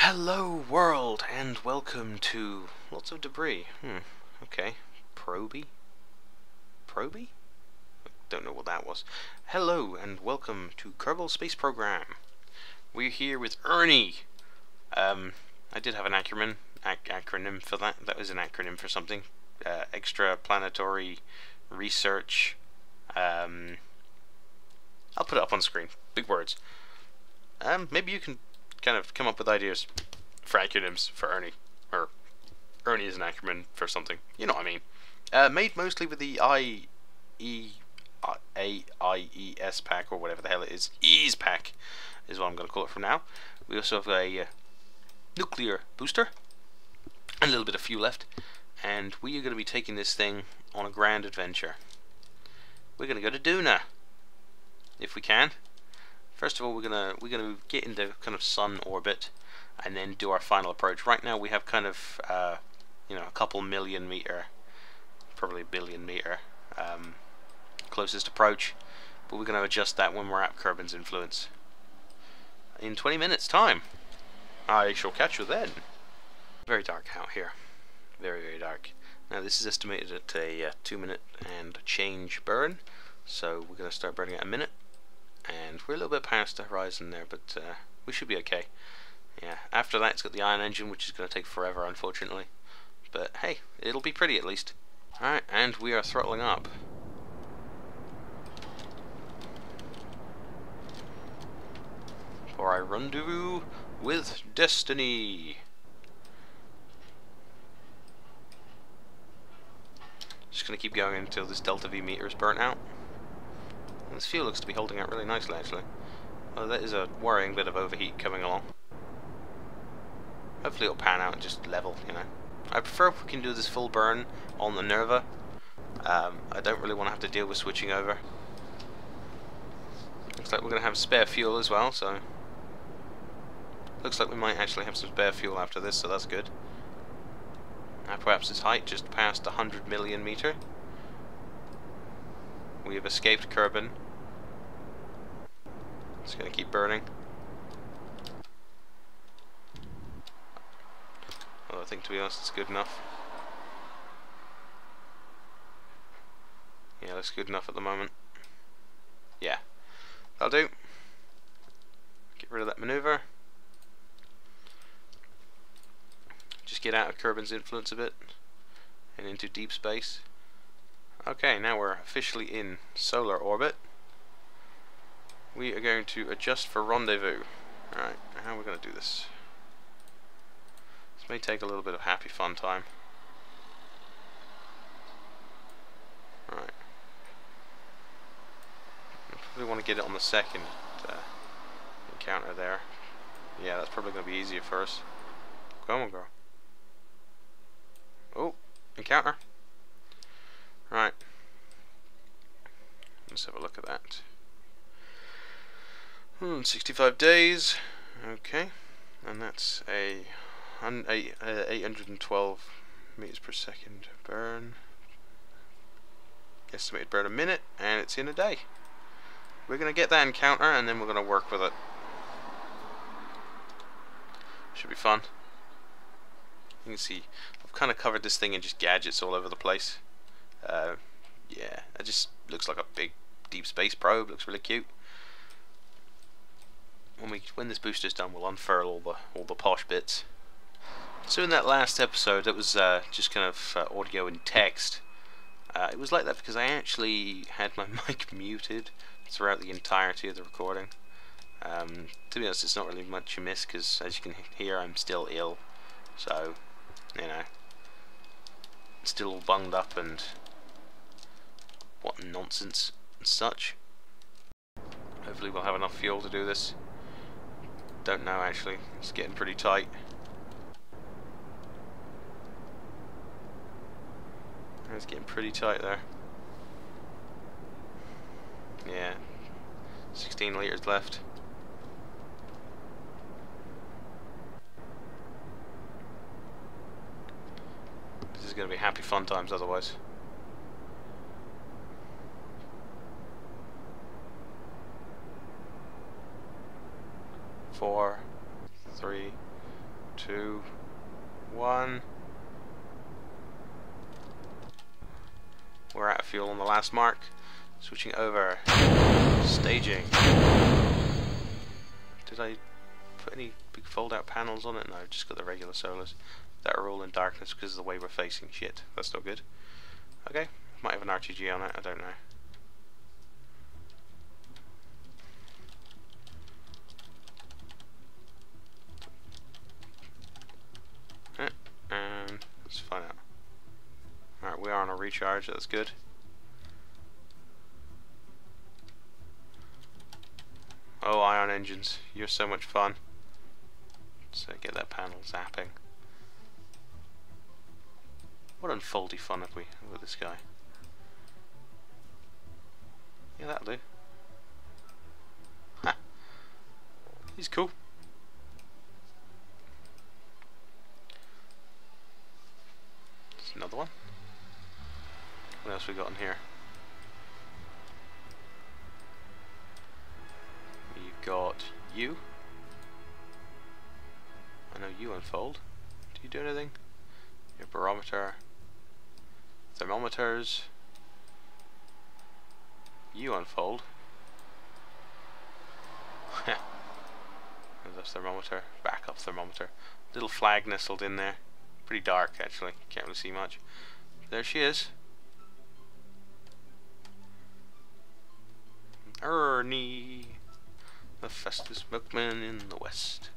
Hello world, and welcome to lots of debris. Okay. Proby? Proby? Don't know what that was. Hello, and welcome to Kerbal Space Program. We're here with ERNIE. I did have an acronym for that. That was an acronym for something. Extra Planetary Research. I'll put it up on screen. Big words. Maybe you can kind of come up with ideas for acronyms for ERNIE, or ERNIE is an acronym for something. You know what I mean. Made mostly with the AIES Pack, or whatever the hell it is. AIES Pack is what I'm going to call it from now. We also have a nuclear booster and a little bit of fuel left, and we are going to be taking this thing on a grand adventure. We're going to go to Duna, if we can. First of all, we're gonna get into kind of sun orbit, and then do our final approach. Right now, we have kind of you know, a couple million meter, probably a billion meter closest approach, but we're going to adjust that when we're at Kerbin's influence. In 20 minutes time, I shall catch you then. Very dark out here, very dark. Now this is estimated at a 2-minute and change burn, so we're going to start burning at a minute. And we're a little bit past the horizon there, but we should be okay. Yeah, after that it's got the ion engine, which is going to take forever, unfortunately. But hey, it'll be pretty at least. Alright, and we are throttling up. For our rendezvous with destiny. Just going to keep going until this delta V meter is burnt out. This fuel looks to be holding out really nicely, actually. Well, that is a worrying bit of overheat coming along. Hopefully it'll pan out and just level, you know. I prefer if we can do this full burn on the Nerva. I don't really want to have to deal with switching over. Looks like we're going to have spare fuel as well, so... Looks like we might actually have some spare fuel after this, so that's good. Perhaps its height just passed 100 million meter. We have escaped Kerbin. It's going to keep burning. Well, I think to be honest it's good enough. Yeah, that's good enough at the moment. Yeah, that'll do. Get rid of that maneuver. Just get out of Kerbin's influence a bit and into deep space. Okay, now we're officially in solar orbit. We are going to adjust for rendezvous. Alright, how are we going to do this? This may take a little bit of happy fun time. Alright. I probably want to get it on the second encounter there. Yeah, that's probably going to be easier for us. Come on, girl. Oh, encounter. Right. Let's have a look at that. 65 days. Okay. And that's a 812 meters per second burn. Estimated burn a minute, and it's in a day. We're going to get that encounter, and then we're going to work with it. Should be fun. You can see I've kind of covered this thing in just gadgets all over the place. Yeah, it just looks like a big deep space probe. Looks really cute. When this booster's done, we'll unfurl all the posh bits. So in that last episode, it was just kind of audio and text. It was like that because I actually had my mic muted throughout the entirety of the recording. To be honest, it's not really much you miss because, as you can hear, I'm still ill. So, you know, still all bunged up and what nonsense and such. Hopefully we'll have enough fuel to do this. Don't know actually, it's getting pretty tight. It's getting pretty tight there. Yeah, 16 litres left. This is going to be happy fun times otherwise. 4, 3, 2, 1. We're out of fuel on the last mark. Switching over. Staging. Did I put any big fold-out panels on it? No, just got the regular solars that are all in darkness because of the way we're facing. Shit, that's not good. Okay, might have an RTG on it, I don't know. And let's find out. Alright, we are on a recharge, that's good. Oh, ion engines, you're so much fun. So get that panel zapping. What unfoldy fun have we with this guy? Yeah, that'll do. Ha! He's cool. There's another one. What else we got in here? We've got you. I know you unfold. Do you do anything? Your barometer, thermometers. You unfold. There's a thermometer, backup thermometer. Little flag nestled in there. Pretty dark actually, can't really see much. There she is. ERNIE, the fastest milkman in the West.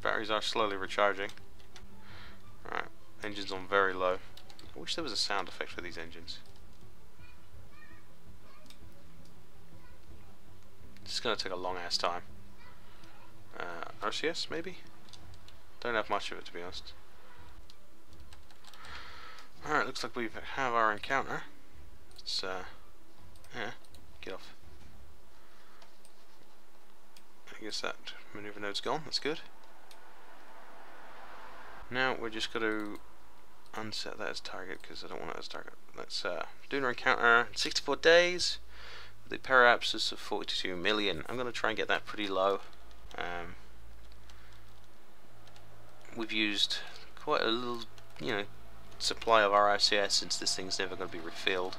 Batteries are slowly recharging. Alright, engines on very low. I wish there was a sound effect for these engines. This is going to take a long ass time. RCS maybe? Don't have much of it to be honest. Alright, looks like we have our encounter. Let's yeah, get off. I guess that maneuver node's gone, that's good. Now we're just going to unset that as target because I don't want it as target. Let's Duna encounter 64 days with a periapsis of 42 million. I'm going to try and get that pretty low. We've used quite a little, supply of our RCS since this thing's never going to be refilled.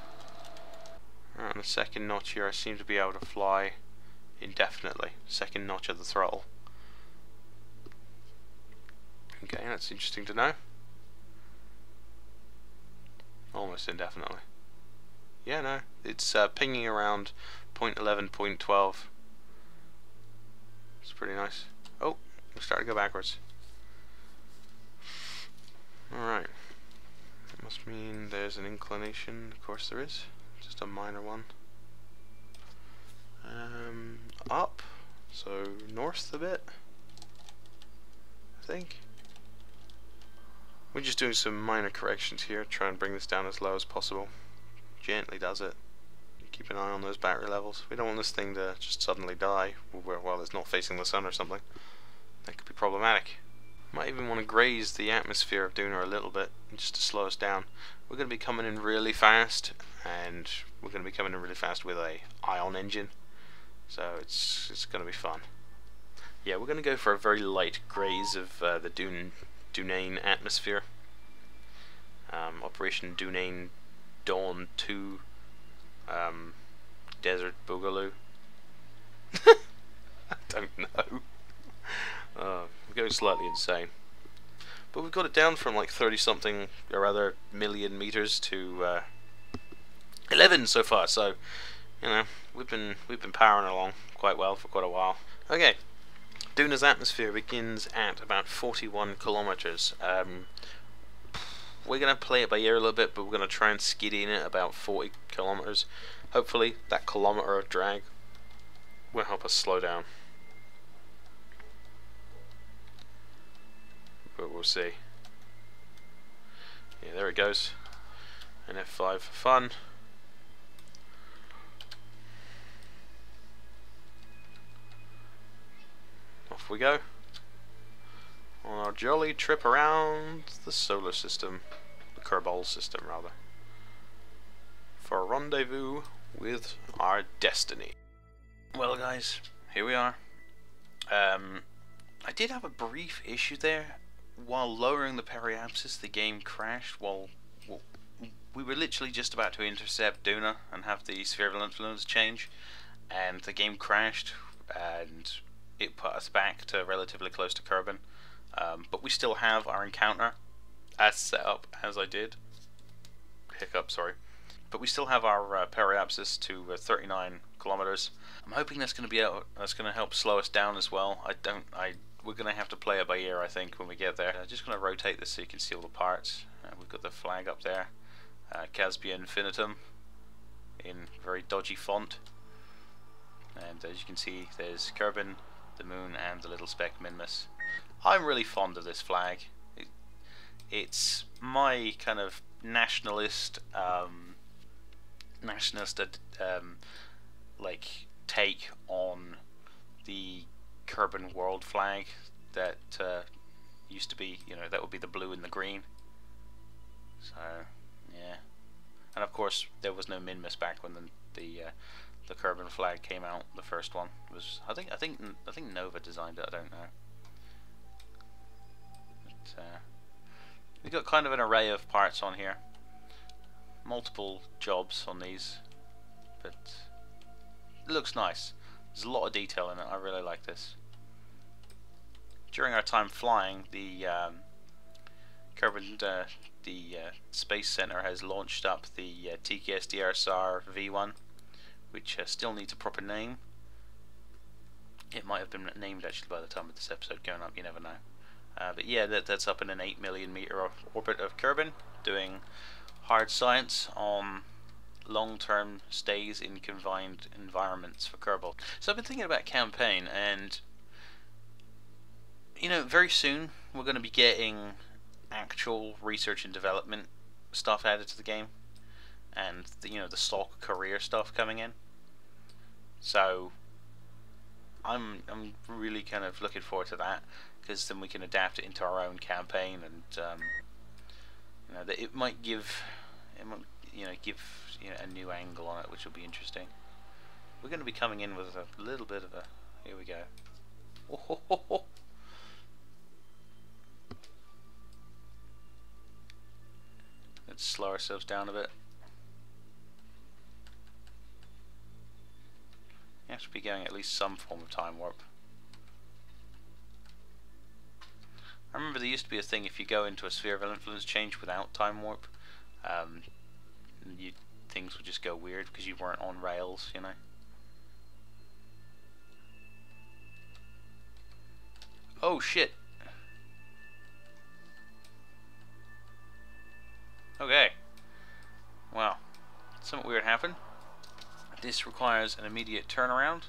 Alright, on the second notch here I seem to be able to fly indefinitely. Second notch of the throttle. Okay, that's interesting to know. Almost indefinitely. Yeah, no, it's pinging around 0.11, 0.12. It's pretty nice. Oh, we're starting to go backwards. Alright. That must mean there's an inclination. Of course there is. Just a minor one. Up. So north a bit. I think. We're just doing some minor corrections here. Try and bring this down as low as possible. Gently does it. Keep an eye on those battery levels. We don't want this thing to just suddenly die while it's not facing the sun or something. That could be problematic. Might even want to graze the atmosphere of Duna a little bit just to slow us down. We're going to be coming in really fast, and we're going to be coming in really fast with a ion engine, so it's going to be fun. Yeah, we're going to go for a very light graze of the Dunane atmosphere. Operation Dunane Dawn 2 Desert Boogaloo. I don't know. We're going slightly insane. But we've got it down from like 30 something or other million meters to 11 so far, so we've been powering along quite well for quite a while. Okay, Duna's atmosphere begins at about 41 kilometers. We're gonna play it by ear a little bit, but we're gonna try and skid in at about 40 kilometers. Hopefully that kilometer of drag will help us slow down. But we'll see. Yeah, there it goes. An F5 for fun. Off we go on our jolly trip around the solar system, the Kerbal system rather, for a rendezvous with our destiny. Well guys, here we are. I did have a brief issue there. While lowering the periapsis, the game crashed. While we were literally just about to intercept Duna and have the sphere of influence change, and the game crashed, and it put us back to relatively close to Kerbin. But we still have our encounter as set up as I did. Hiccup, sorry. But we still have our periapsis to 39 kilometers. I'm hoping that's going to help slow us down as well. We're going to have to play it by ear, I think, when we get there. I'm just going to rotate this so you can see all the parts. We've got the flag up there, Casbia Infinitum, in very dodgy font. And as you can see, there's Kerbin, the moon, and the little speck Minmus. I'm really fond of this flag. It's my kind of nationalist, like take on the Kerbin world flag that used to be, that would be the blue and the green. So yeah, and of course there was no Minmus back when the Kerbin flag came out. The first one was I think Nova designed it. I don't know. But we've got kind of an array of parts on here, multiple jobs on these, but it looks nice. There's a lot of detail in it. I really like this. During our time flying, the Space Center has launched up the TKS DRSR V1, which still needs a proper name. It might have been named actually by the time of this episode going up, you never know. But yeah, that's up in an 8 million meter orbit of Kerbin, doing hard science on long-term stays in confined environments for Kerbal. So I've been thinking about campaign, and very soon we're going to be getting actual research and development stuff added to the game, and the stock career stuff coming in. So I'm really kind of looking forward to that, because then we can adapt it into our own campaign, and that it might give a new angle on it, which will be interesting. We're going to be coming in with a little bit of a, here we go. Oh, ho, ho, ho. Let's slow ourselves down a bit. You have to be going at least some form of time warp. I remember there used to be a thing, if you go into a sphere of influence change without time warp, things would just go weird because you weren't on rails, Oh shit! Okay. Well, something weird happened. This requires an immediate turnaround,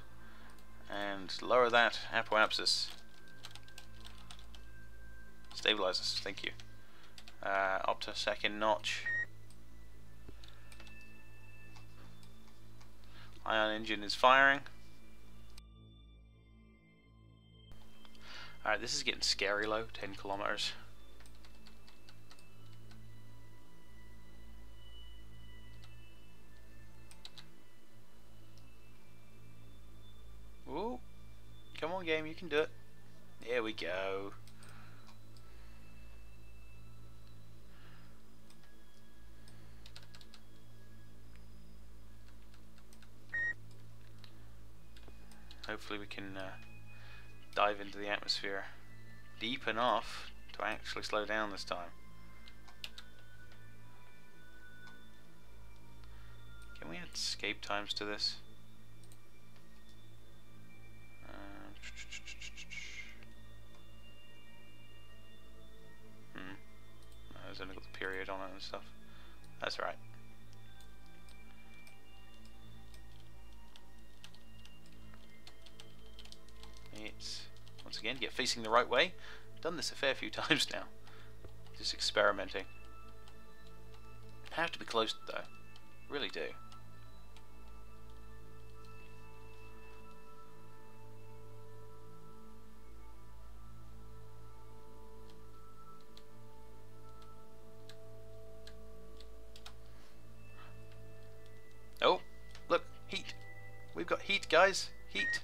and lower that apoapsis. Stabilize us, thank you. Up to second notch. Ion engine is firing. Alright, this is getting scary low, 10 kilometers. Ooh, come on game, you can do it. There we go. Hopefully we can dive into the atmosphere deep enough to actually slow down this time. Can we add escape times to this? No, there's only got the period on it and stuff. That's alright. It's, once again, get facing the right way. I've done this a fair few times now. Just experimenting. Have to be close though. Really do. Oh, look, heat. We've got heat, guys. Heat.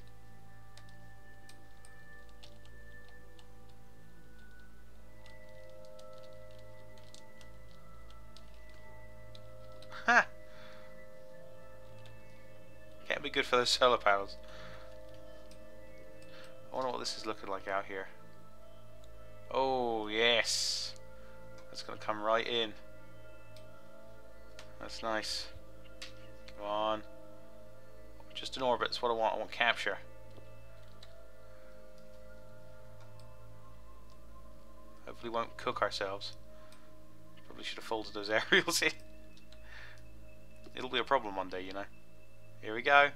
good for those solar panels. I wonder what this is looking like out here. Oh yes, that's gonna come right in. That's nice. Come on. Just in orbit, that's what I want. I want capture. Hopefully we won't cook ourselves. Probably should have folded those aerials in. It'll be a problem one day, you know. Here we go.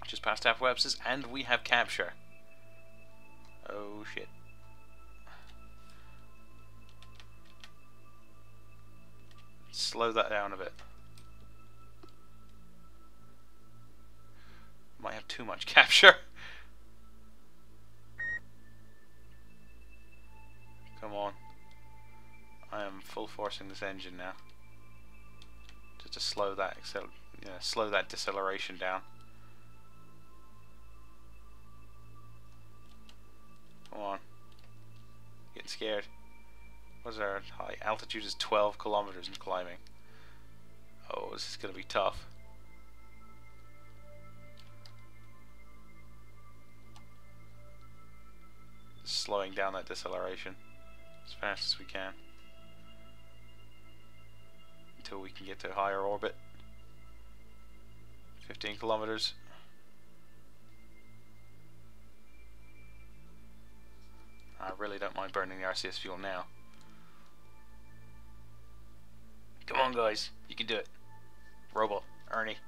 Just past apoapsis, and we have capture. Oh shit. Slow that down a bit. Might have too much capture. Come on. I am full forcing this engine now. Just to slow that slow that deceleration down. Come on. Getting scared. What's our high altitude is 12 kilometers in climbing. Oh, this is gonna be tough. Just slowing down that deceleration as fast as we can until we can get to a higher orbit. 15 kilometers. I really don't mind burning the RCS fuel now. Come on guys, you can do it. Robot, Ernie.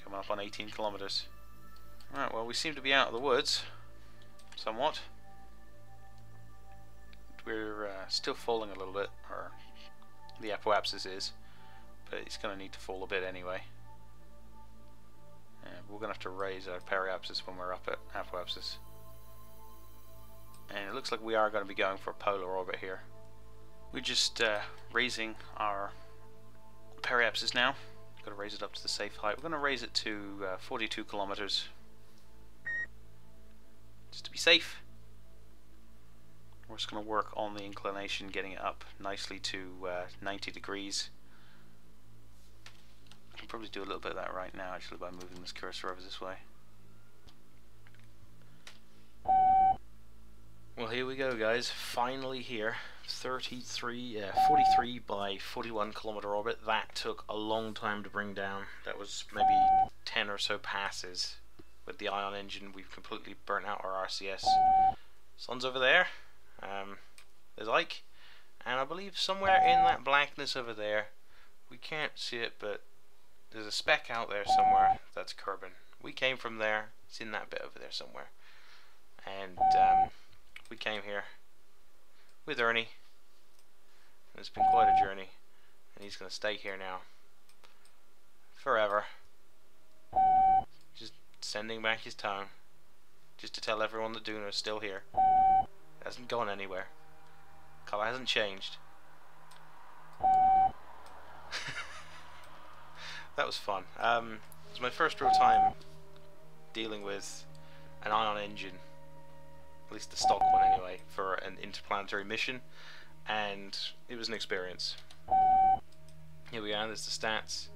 Coming up on 18 kilometers. Right, well we seem to be out of the woods, somewhat. We're still falling a little bit, or the apoapsis is, but it's going to need to fall a bit anyway. We're going to have to raise our periapsis when we're up at apoapsis. And it looks like we are going to be going for a polar orbit here. We're just raising our periapsis now. Got to raise it up to the safe height. We're going to raise it to 42 kilometers. Just to be safe. We're just going to work on the inclination, getting it up nicely to 90 degrees. I can probably do a little bit of that right now actually by moving this cursor over this way. Well, here we go guys, finally here. 43 by 41 kilometer orbit. That took a long time to bring down. That was maybe 10 or so passes. With the ion engine we've completely burnt out our RCS. Sun's over there. There's Ike, and I believe somewhere in that blackness over there, we can't see it, but there's a speck out there somewhere. That's Kerbal. We came from there. It's in that bit over there somewhere, and we came here with Ernie. And it's been quite a journey, and he's going to stay here now forever, just sending back his tone, just to tell everyone that Duna is still here. Hasn't gone anywhere. Colour hasn't changed. That was fun. It was my first real time dealing with an ion engine, at least the stock one anyway, for an interplanetary mission, and it was an experience. Here we are, there's the stats.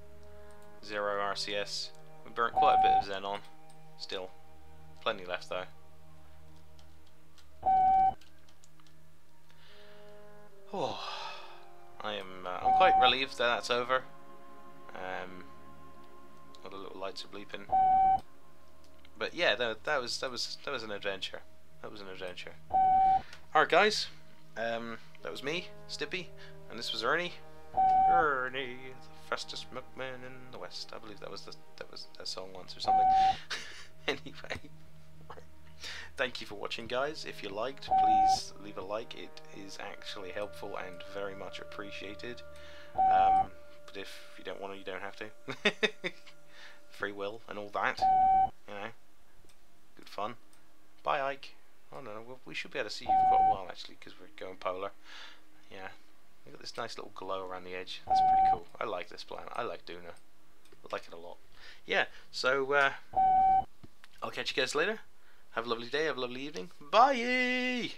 0 RCS. We burnt quite a bit of xenon. Still, plenty left though. Oh, I'm quite relieved that that's over. All the little lights are bleeping. But yeah, that was an adventure. That was an adventure. Alright guys, that was me, Stimpy, and this was Ernie. Ernie, the fastest milkman in the West. I believe that was that song once or something. Anyway. Thank you for watching guys. If you liked, please leave a like. It is actually helpful and very much appreciated. But if you don't want to, you don't have to. Free will and all that. You know. Good fun. Bye Ike. Oh no, well, we should be able to see you for quite a while actually, because we're going polar. Yeah. We've got this nice little glow around the edge. That's pretty cool. I like this planet. I like Duna. I like it a lot. Yeah, so I'll catch you guys later. Have a lovely day, have a lovely evening. Bye!